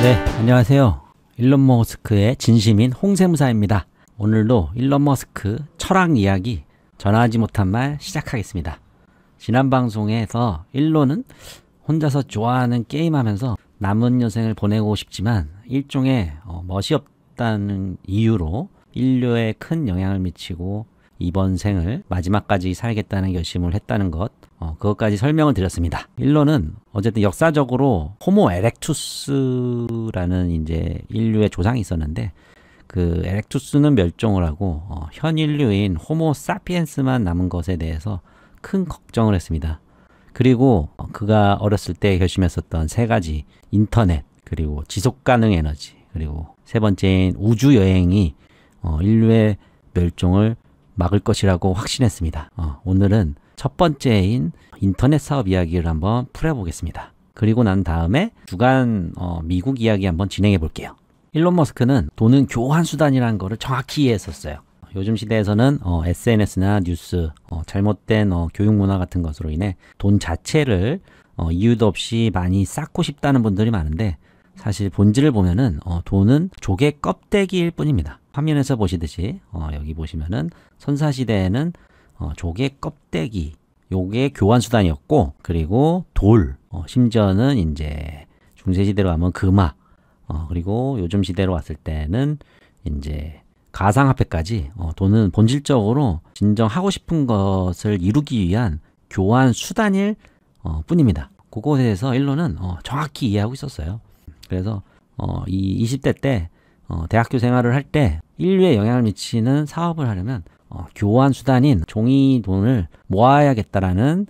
네, 안녕하세요. 일론 머스크의 진심인 홍세무사입니다. 오늘도 일론 머스크 철학 이야기 전하지 못한 말 시작하겠습니다. 지난 방송에서 일론은 혼자서 좋아하는 게임하면서 남은 여생을 보내고 싶지만 일종의 멋이 없다는 이유로 인류에 큰 영향을 미치고 이번 생을 마지막까지 살겠다는 결심을 했다는 것, 그것까지 설명을 드렸습니다. 일론은 어쨌든 역사적으로 호모 에렉투스라는 이제 인류의 조상이 있었는데 그 에렉투스는 멸종을 하고 현 인류인 호모 사피엔스만 남은 것에 대해서 큰 걱정을 했습니다. 그리고 그가 어렸을 때 결심했었던 세 가지, 인터넷, 그리고 지속가능 에너지, 그리고 세 번째인 우주 여행이 인류의 멸종을 막을 것이라고 확신했습니다. 오늘은 첫 번째인 인터넷 사업 이야기를 한번 풀어보겠습니다. 그리고 난 다음에 주간 미국 이야기 한번 진행해 볼게요. 일론 머스크는 돈은 교환 수단이라는 거를 정확히 이해했었어요. 요즘 시대에서는 SNS나 뉴스, 잘못된 교육 문화 같은 것으로 인해 돈 자체를 이유도 없이 많이 쌓고 싶다는 분들이 많은데 사실 본질을 보면은 돈은 조개 껍데기일 뿐입니다. 화면에서 보시듯이 여기 보시면은 선사시대에는 조개 껍데기 요게 교환 수단이었고, 그리고 돌, 심지어는 이제 중세시대로 하면 금화, 그리고 요즘 시대로 왔을 때는 이제 가상화폐까지 돈은 본질적으로 진정 하고 싶은 것을 이루기 위한 교환 수단일 뿐입니다. 그것에 대해서 일론은 정확히 이해하고 있었어요. 그래서 이 20대 때 대학교 생활을 할 때 인류에 영향을 미치는 사업을 하려면 교환 수단인 종이 돈을 모아야겠다라는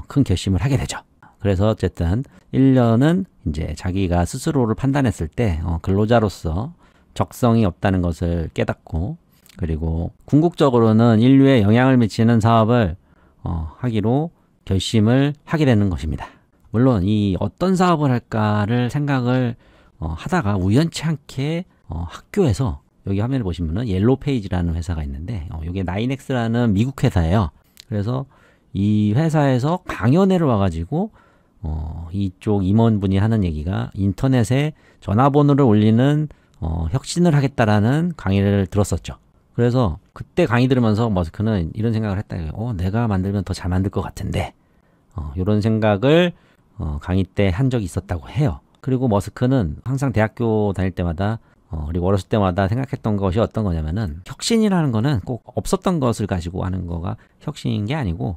큰 결심을 하게 되죠. 그래서 어쨌든 1년은 이제 자기가 스스로를 판단했을 때 근로자로서 적성이 없다는 것을 깨닫고, 그리고 궁극적으로는 인류에 영향을 미치는 사업을 하기로 결심을 하게 되는 것입니다. 물론 이 어떤 사업을 할까를 생각을 하다가 우연치 않게 학교에서, 여기 화면을 보시면은 옐로우 페이지라는 회사가 있는데 이게 나인엑스라는 미국 회사예요. 그래서 이 회사에서 강연회를 와가지고 이쪽 임원분이 하는 얘기가 인터넷에 전화번호를 올리는 혁신을 하겠다라는 강의를 들었었죠. 그래서 그때 강의 들으면서 머스크는 이런 생각을 했다. 내가 만들면 더 잘 만들 것 같은데 이런 생각을 강의 때 한 적이 있었다고 해요. 그리고 머스크는 항상 대학교 다닐 때마다 그리고 어렸을 때마다 생각했던 것이 어떤 거냐면은 혁신이라는 거는 꼭 없었던 것을 가지고 하는 거가 혁신인 게 아니고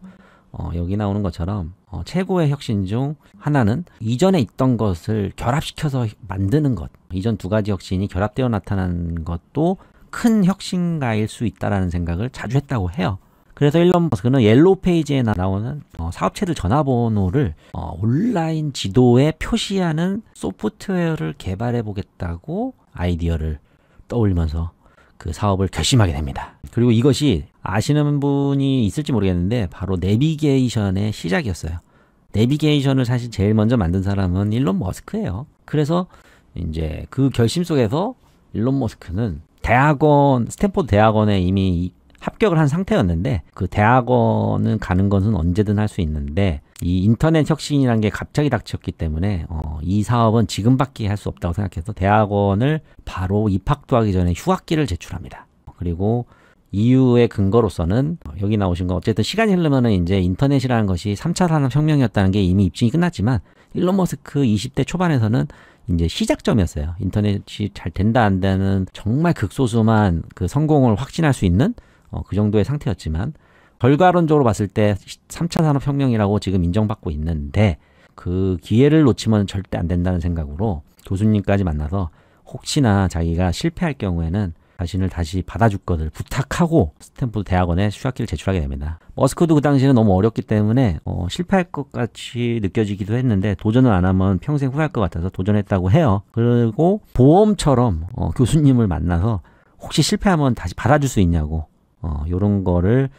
여기 나오는 것처럼 최고의 혁신 중 하나는 이전에 있던 것을 결합시켜서 만드는 것, 이전 두 가지 혁신이 결합되어 나타나는 것도 큰 혁신가일 수 있다라는 생각을 자주 했다고 해요. 그래서 일론 머스크는 옐로우 페이지에 나오는 사업체들 전화번호를 온라인 지도에 표시하는 소프트웨어를 개발해 보겠다고 아이디어를 떠올리면서 그 사업을 결심하게 됩니다. 그리고 이것이 아시는 분이 있을지 모르겠는데 바로 내비게이션의 시작이었어요. 내비게이션을 사실 제일 먼저 만든 사람은 일론 머스크예요. 그래서 이제 그 결심 속에서 일론 머스크는 스탠포드 대학원에 이미 합격을 한 상태였는데, 그 대학원은 가는 것은 언제든 할 수 있는데 이 인터넷 혁신이라는 게 갑자기 닥쳤기 때문에 이 사업은 지금밖에 할 수 없다고 생각해서 대학원을 바로 입학도 하기 전에 휴학기를 제출합니다. 그리고 이유의 근거로서는 여기 나오신 거, 어쨌든 시간이 흐르면은 이제 인터넷이라는 것이 3차 산업혁명이었다는 게 이미 입증이 끝났지만 일론 머스크 20대 초반에서는 이제 시작점이었어요. 인터넷이 잘 된다 안 되는 정말 극소수만 그 성공을 확신할 수 있는 그 정도의 상태였지만, 결과론적으로 봤을 때 3차 산업혁명이라고 지금 인정받고 있는데 그 기회를 놓치면 절대 안 된다는 생각으로 교수님까지 만나서 혹시나 자기가 실패할 경우에는 자신을 다시 받아줄 것을 부탁하고 스탠포드 대학원에 휴학기를 제출하게 됩니다. 머스크도 그 당시에는 너무 어렸기 때문에 실패할 것 같이 느껴지기도 했는데 도전을 안 하면 평생 후회할 것 같아서 도전했다고 해요. 그리고 보험처럼 교수님을 만나서 혹시 실패하면 다시 받아줄 수 있냐고 요런 거를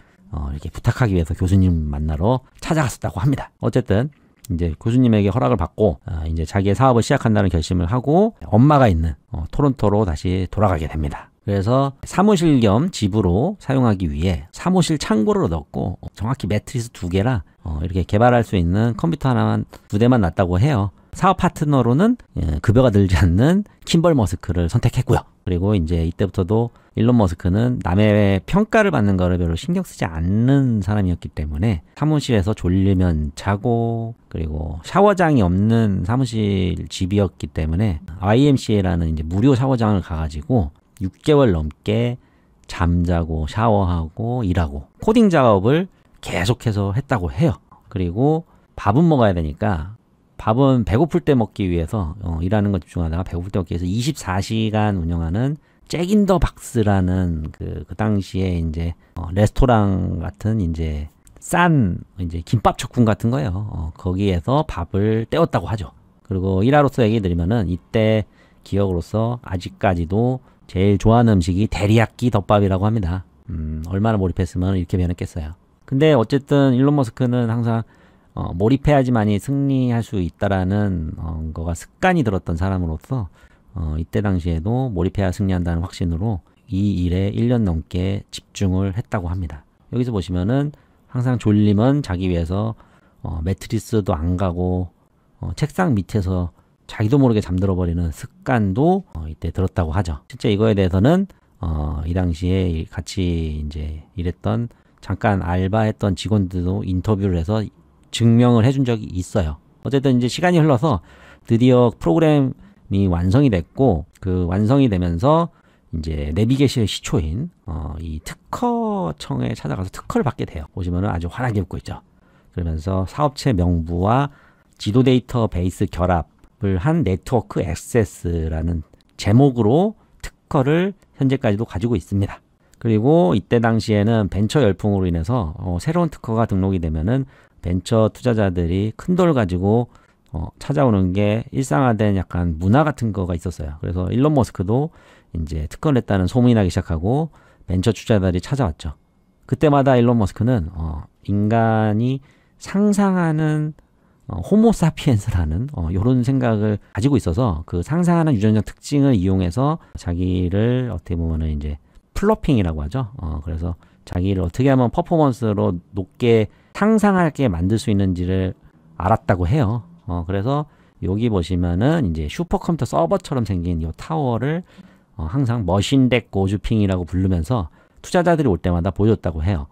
이렇게 부탁하기 위해서 교수님 만나러 찾아갔었다고 합니다. 어쨌든 이제 교수님에게 허락을 받고 이제 자기의 사업을 시작한다는 결심을 하고 엄마가 있는 토론토로 다시 돌아가게 됩니다. 그래서 사무실 겸 집으로 사용하기 위해 사무실 창고를 넣었고 정확히 매트리스 2개라 이렇게 개발할 수 있는 컴퓨터 하나만 2대만 놨다고 해요. 사업 파트너로는 급여가 들지 않는 킴벌 머스크를 선택했고요. 그리고 이제 이때부터도 일론 머스크는 남의 평가를 받는 거를 별로 신경 쓰지 않는 사람이었기 때문에 사무실에서 졸리면 자고, 그리고 샤워장이 없는 사무실 집이었기 때문에 YMCA라는 이제 무료 샤워장을 가가지고 6개월 넘게 잠자고 샤워하고 일하고 코딩 작업을 계속해서 했다고 해요. 그리고 밥은 먹어야 되니까 밥은 배고플 때 먹기 위해서 일하는 것 집중하다가 배고플 때 먹기 위해서 24시간 운영하는 잭 인 더 박스라는 그 당시에 이제 레스토랑 같은 이제 싼 이제 김밥 척군 같은 거예요. 거기에서 밥을 때웠다고 하죠. 그리고 일화로서 얘기 드리면은 이때 기억으로서 아직까지도 제일 좋아하는 음식이 데리야끼 덮밥이라고 합니다. 얼마나 몰입했으면 이렇게 변했겠어요. 근데 어쨌든 일론 머스크는 항상 몰입해야지만이 승리할 수 있다라는 거가 습관이 들었던 사람으로서 이때 당시에도 몰입해야 승리한다는 확신으로 이 일에 1년 넘게 집중을 했다고 합니다. 여기서 보시면은 항상 졸리면 자기 위해서 매트리스도 안 가고 책상 밑에서 자기도 모르게 잠들어 버리는 습관도 이때 들었다고 하죠. 실제 이거에 대해서는 이 당시에 같이 이제 일했던 잠깐 알바했던 직원들도 인터뷰를 해서 증명을 해준 적이 있어요. 어쨌든 이제 시간이 흘러서 드디어 프로그램이 완성이 됐고, 그 완성이 되면서 이제 내비게이션의 시초인 이 특허청에 찾아가서 특허를 받게 돼요. 보시면은 아주 환하게 웃고 있죠. 그러면서 사업체 명부와 지도 데이터 베이스 결합을 한 네트워크 액세스라는 제목으로 특허를 현재까지도 가지고 있습니다. 그리고 이때 당시에는 벤처 열풍으로 인해서 새로운 특허가 등록이 되면은 벤처 투자자들이 큰 돈을 가지고 찾아오는 게 일상화된 약간 문화 같은 거가 있었어요. 그래서 일론 머스크도 이제 특허를 냈다는 소문이 나기 시작하고 벤처 투자자들이 찾아왔죠. 그때마다 일론 머스크는 인간이 상상하는 호모사피엔스라는 이런 생각을 가지고 있어서 그 상상하는 유전적 특징을 이용해서 자기를 어떻게 보면은 이제 플로핑이라고 하죠. 그래서 자기를 어떻게 하면 퍼포먼스로 높게 상상하게 만들 수 있는지를 알았다고 해요. 그래서 여기 보시면은 이제 슈퍼컴퓨터 서버처럼 생긴 이 타워를 항상 머신덱 고주핑이라고 부르면서 투자자들이 올 때마다 보여줬다고 해요.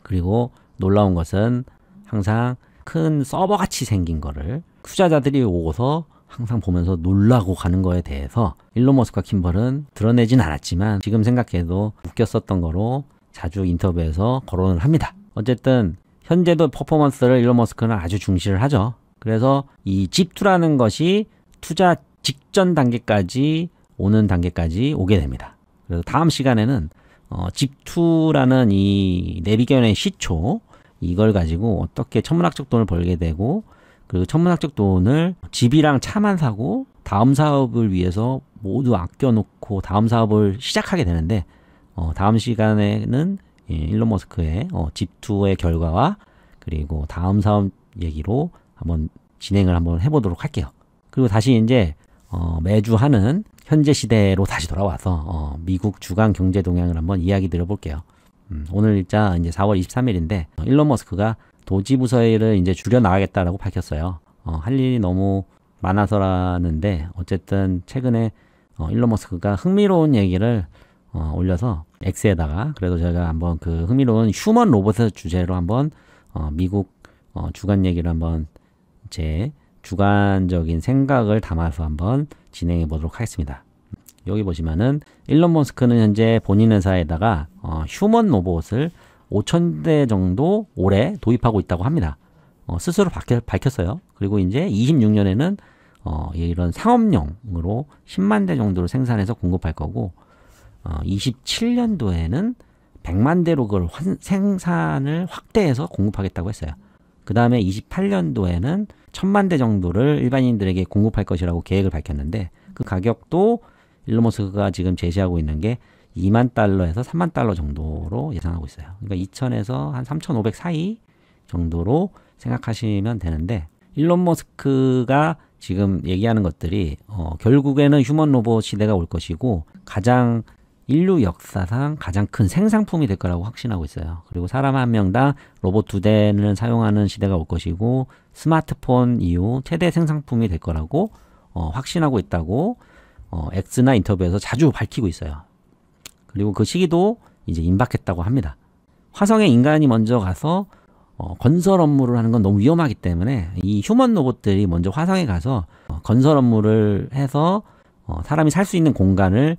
그리고 놀라운 것은 항상 큰 서버같이 생긴 거를 투자자들이 오고서 항상 보면서 놀라고 가는 거에 대해서 일론 머스크와 킴벌은 드러내진 않았지만 지금 생각해도 웃겼었던 거로 자주 인터뷰에서 거론을 합니다. 어쨌든 현재도 퍼포먼스를 일론 머스크는 아주 중시를 하죠. 그래서 이 집2라는 것이 투자 직전 단계까지 오는 단계까지 오게 됩니다. 그래서 다음 시간에는 집2라는 이 내비게이션의 시초, 이걸 가지고 어떻게 천문학적 돈을 벌게 되고, 그 천문학적 돈을 집이랑 차만 사고 다음 사업을 위해서 모두 아껴놓고 다음 사업을 시작하게 되는데, 다음 시간에는 일론 머스크의 집2의 결과와 그리고 다음 사업 얘기로 한번 진행을 한번 해보도록 할게요. 그리고 다시 이제 매주 하는 현재 시대로 다시 돌아와서 미국 주간 경제 동향을 한번 이야기 드려볼게요. 오늘 일자 이제 4월 23일인데 일론 머스크가 도지 부서를 이제 줄여 나가겠다라고 밝혔어요. 할 일이 너무 많아서라는데 어쨌든 최근에 일론 머스크가 흥미로운 얘기를 올려서 X에다가, 그래도 제가 한번 그 흥미로운 휴먼 로봇 주제로 한번 미국 주간 얘기를 한번 제 주관적인 생각을 담아서 한번 진행해 보도록 하겠습니다. 여기 보시면은 일론 머스크는 현재 본인 회사에다가 휴먼 로봇을 5,000대 정도 올해 도입하고 있다고 합니다. 스스로 밝혔어요. 그리고 이제 26년에는 이런 상업용으로 10만 대 정도를 생산해서 공급할 거고, 27년도에는 100만 대로 그걸 생산을 확대해서 공급하겠다고 했어요. 그 다음에 28년도에는 1000만 대 정도를 일반인들에게 공급할 것이라고 계획을 밝혔는데, 그 가격도 일론 머스크가 지금 제시하고 있는 게 2만 달러에서 3만 달러 정도로 예상하고 있어요. 그러니까 2,000에서 한 3,500 사이 정도로 생각하시면 되는데, 일론 머스크가 지금 얘기하는 것들이 결국에는 휴먼 로봇 시대가 올 것이고, 가장 인류 역사상 가장 큰 생산품이 될 거라고 확신하고 있어요. 그리고 사람 한 명당 로봇 2대를 사용하는 시대가 올 것이고 스마트폰 이후 최대 생산품이 될 거라고 확신하고 있다고 엑스나 인터뷰에서 자주 밝히고 있어요. 그리고 그 시기도 이제 임박했다고 합니다. 화성에 인간이 먼저 가서 건설 업무를 하는 건 너무 위험하기 때문에 이 휴먼 로봇들이 먼저 화성에 가서 건설 업무를 해서 사람이 살 수 있는 공간을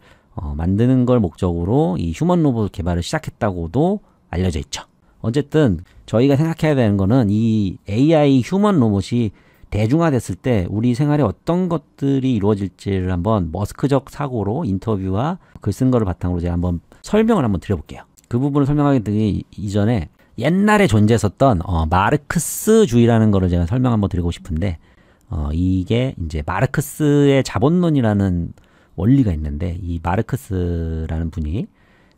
만드는 걸 목적으로 이 휴먼 로봇 개발을 시작했다고도 알려져 있죠. 어쨌든 저희가 생각해야 되는 거는 이 AI 휴먼 로봇이 대중화됐을 때 우리 생활에 어떤 것들이 이루어질지를 한번 머스크적 사고로 인터뷰와 글 쓴 거를 바탕으로 제가 한번 설명을 한번 드려볼게요. 그 부분을 설명하기 이전에 옛날에 존재했었던 마르크스주의라는 거를 제가 설명 한번 드리고 싶은데 이게 이제 마르크스의 자본론이라는 원리가 있는데 이 마르크스라는 분이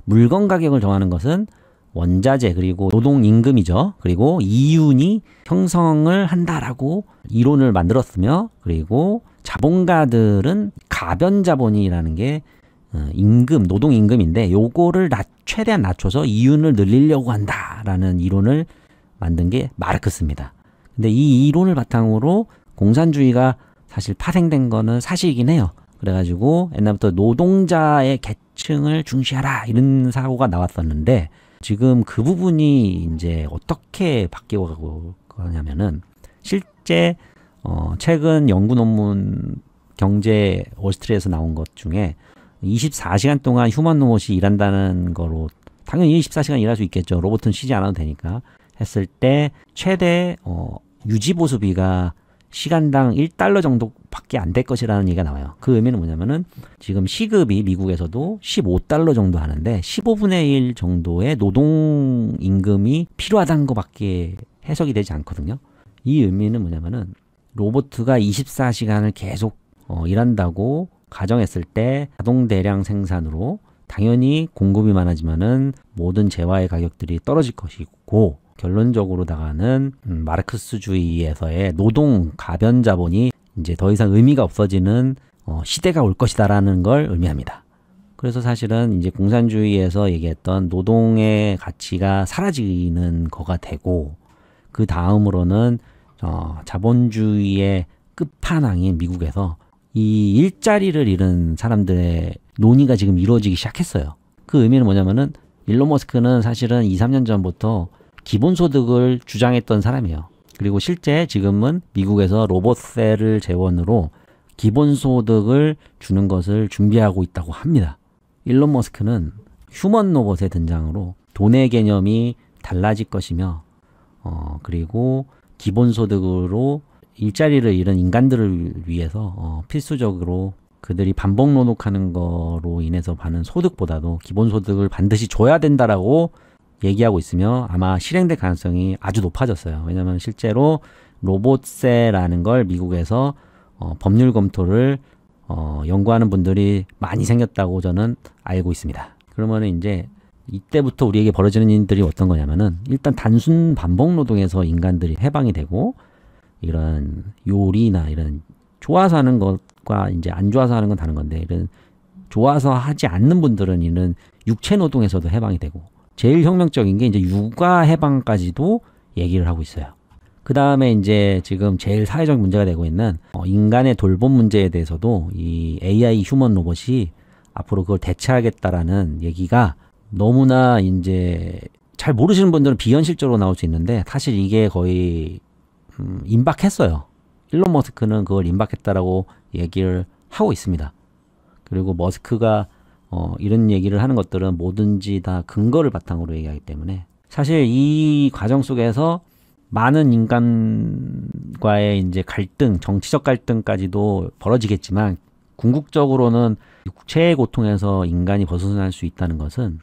물건 가격을 정하는 것은 원자재 그리고 노동 임금이죠. 그리고 이윤이 형성을 한다라고 이론을 만들었으며 그리고 자본가들은 가변 자본이라는 게 임금, 노동 임금인데 요거를 최대한 낮춰서 이윤을 늘리려고 한다라는 이론을 만든 게 마르크스입니다. 근데 이 이론을 바탕으로 공산주의가 사실 파생된 거는 사실이긴 해요. 그래가지고 옛날부터 노동자의 계층을 중시하라 이런 사고가 나왔었는데 지금 그 부분이 이제 어떻게 바뀌어 가고 가냐면은 실제 최근 연구 논문 경제 월스트리트에서 나온 것 중에 24시간 동안 휴먼 로봇이 일한다는 거로 당연히 24시간 일할 수 있겠죠. 로봇은 쉬지 않아도 되니까 했을 때 최대 유지보수비가 시간당 1달러 정도밖에 안 될 것이라는 얘기가 나와요. 그 의미는 뭐냐면은 지금 시급이 미국에서도 15달러 정도 하는데 15분의 1 정도의 노동 임금이 필요하다는 것밖에 해석이 되지 않거든요. 이 의미는 뭐냐면은 로봇가 24시간을 계속 일한다고 가정했을 때 자동 대량 생산으로 당연히 공급이 많아지면은 모든 재화의 가격들이 떨어질 것이고 결론적으로다가는 마르크스주의에서의 노동 가변 자본이 이제 더 이상 의미가 없어지는 시대가 올 것이다라는 걸 의미합니다. 그래서 사실은 이제 공산주의에서 얘기했던 노동의 가치가 사라지는 거가 되고 그 다음으로는 자본주의의 끝판왕인 미국에서 이 일자리를 잃은 사람들의 논의가 지금 이루어지기 시작했어요. 그 의미는 뭐냐면은 일론 머스크는 사실은 2, 3년 전부터 기본소득을 주장했던 사람이에요. 그리고 실제 지금은 미국에서 로봇세를 재원으로 기본소득을 주는 것을 준비하고 있다고 합니다. 일론 머스크는 휴먼 로봇의 등장으로 돈의 개념이 달라질 것이며 그리고 기본소득으로 일자리를 잃은 인간들을 위해서 필수적으로 그들이 반복 노동하는 거로 인해서 받는 소득보다도 기본소득을 반드시 줘야 된다라고 얘기하고 있으며 아마 실행될 가능성이 아주 높아졌어요. 왜냐하면 실제로 로봇세라는 걸 미국에서 법률 검토를 연구하는 분들이 많이 생겼다고 저는 알고 있습니다. 그러면 이제 이때부터 우리에게 벌어지는 일들이 어떤 거냐면은 일단 단순 반복 노동에서 인간들이 해방이 되고 이런 요리나 이런 좋아서 하는 것과 이제 안 좋아서 하는 건 다른 건데 이런 좋아서 하지 않는 분들은 이런 육체 노동에서도 해방이 되고 제일 혁명적인 게 이제 육아 해방까지도 얘기를 하고 있어요. 그 다음에 이제 지금 제일 사회적 문제가 되고 있는 인간의 돌봄 문제에 대해서도 이 AI 휴먼 로봇이 앞으로 그걸 대체하겠다라는 얘기가 너무나 이제 잘 모르시는 분들은 비현실적으로 나올 수 있는데 사실 이게 거의 임박했어요. 일론 머스크는 그걸 임박했다라고 얘기를 하고 있습니다. 그리고 머스크가 이런 얘기를 하는 것들은 뭐든지 다 근거를 바탕으로 얘기하기 때문에 사실 이 과정 속에서 많은 인간과의 이제 갈등, 정치적 갈등까지도 벌어지겠지만 궁극적으로는 육체의 고통에서 인간이 벗어날 수 있다는 것은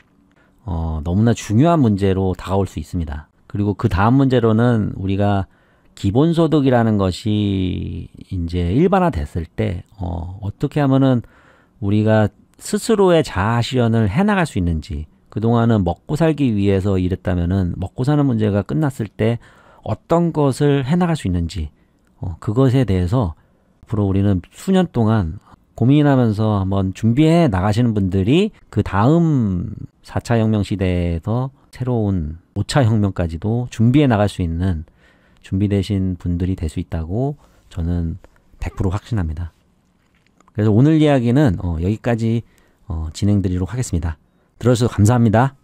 너무나 중요한 문제로 다가올 수 있습니다. 그리고 그 다음 문제로는 우리가 기본소득이라는 것이 이제 일반화됐을 때 어떻게 하면은 우리가 스스로의 자아 실현을 해나갈 수 있는지 그동안은 먹고 살기 위해서 일했다면은 먹고 사는 문제가 끝났을 때 어떤 것을 해나갈 수 있는지 그것에 대해서 앞으로 우리는 수년 동안 고민하면서 한번 준비해 나가시는 분들이 그 다음 4차 혁명 시대에서 새로운 5차 혁명까지도 준비해 나갈 수 있는 준비되신 분들이 될 수 있다고 저는 100% 확신합니다. 그래서 오늘 이야기는 여기까지 진행드리도록 하겠습니다. 들어주셔서 감사합니다.